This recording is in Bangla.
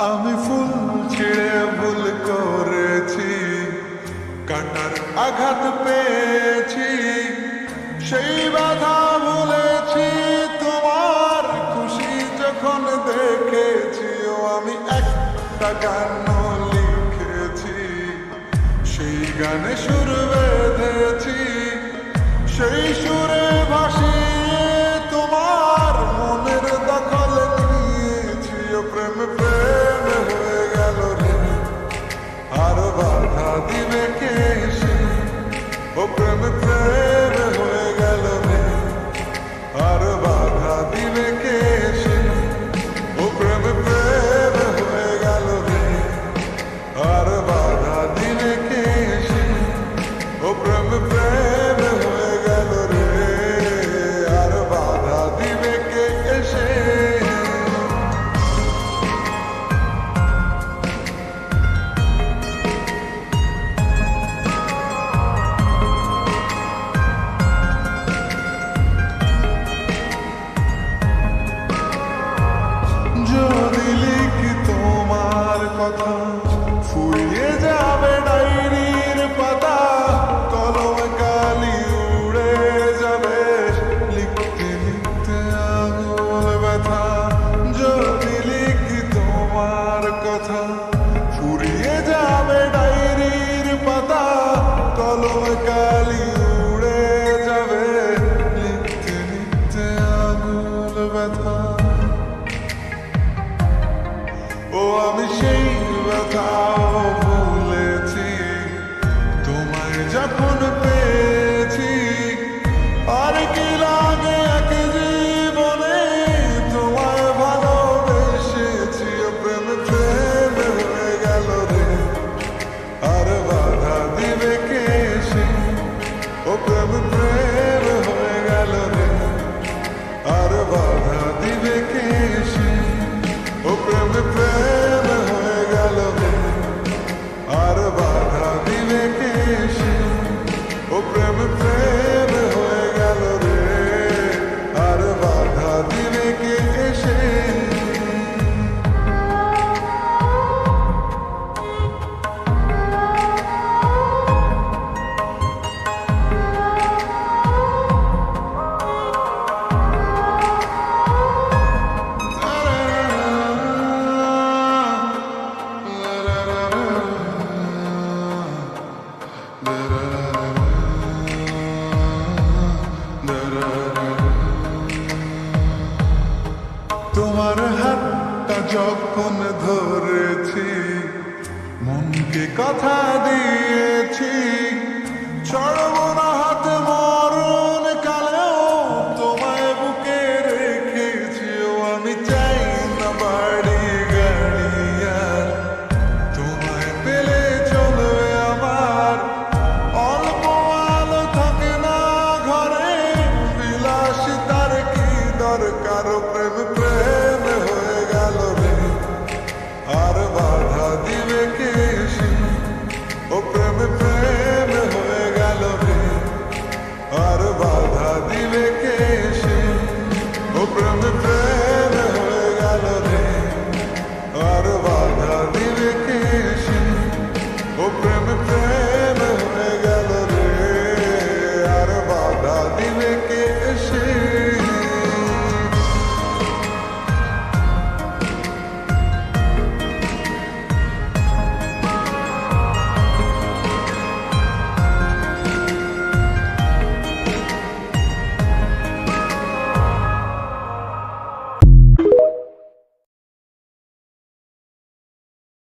আমি ফুল ছিঁড়ে ভুল করেছি, কাটার আঘাত পেয়েছি, সেই বাধা ভুলেছি। তোমার খুশি যখন দেখেছি, ও আমি একটা গান লিখেছি, সেই গানে সুর বেঁধেছি, সেই সুরে ভাসিয়ে তোমার মনের দখল নিয়েছি। ও প্রেম প্রেম হয়ে গেল রে, আর বাধা দিবে কে এসে? ও প্রেম প্রেম হয়ে গেল রে, আর বাধা দিবে কে এসে? ও প্রেম প্রেম হয়ে গেল রে, আর বাধা দিবে কে এসে? ও প্রেম প্রেম হয়ে গেল রে, আর বাধা দিবে কে এসে? যদি লিখি তোমার কথা, ফুরিয়ে যাবে ডায়েরির পাতা, কলম কালি উড়ে যাবে, লিখতে লিখতে আঙুল ব্যথা। যদি লিখি তোমার কথা, ফুরিয়ে যাবে ডায়েরির পাতা, কলম কালি উড়ে যাবে, লিখতে লিখতে আঙুল ব্যথা। ও আমি সেই ব্যথাও ভুলেছি, তোমায় যখন পেয়েছি। আর কি লাগে এক জীবনে, তোমায় ভালোবেসেছি। ও প্রেম প্রেম হয়ে গেল রে, আর বাধা দিবে কে এসে? ও প্রেম প্রেম হয়ে গেল রে, আর বাধা দিবে কে এসে? ও প্রেম প্রেম হয়ে গেল রে, আর বাধা দিবে কে এসে? ও প্রেম প্রেম হয়ে গেল রে, আর বাধা দিবে কে এসে? তোমার হাতটা যখন ধরেছি, মনকে কথা দিয়েছি, চড়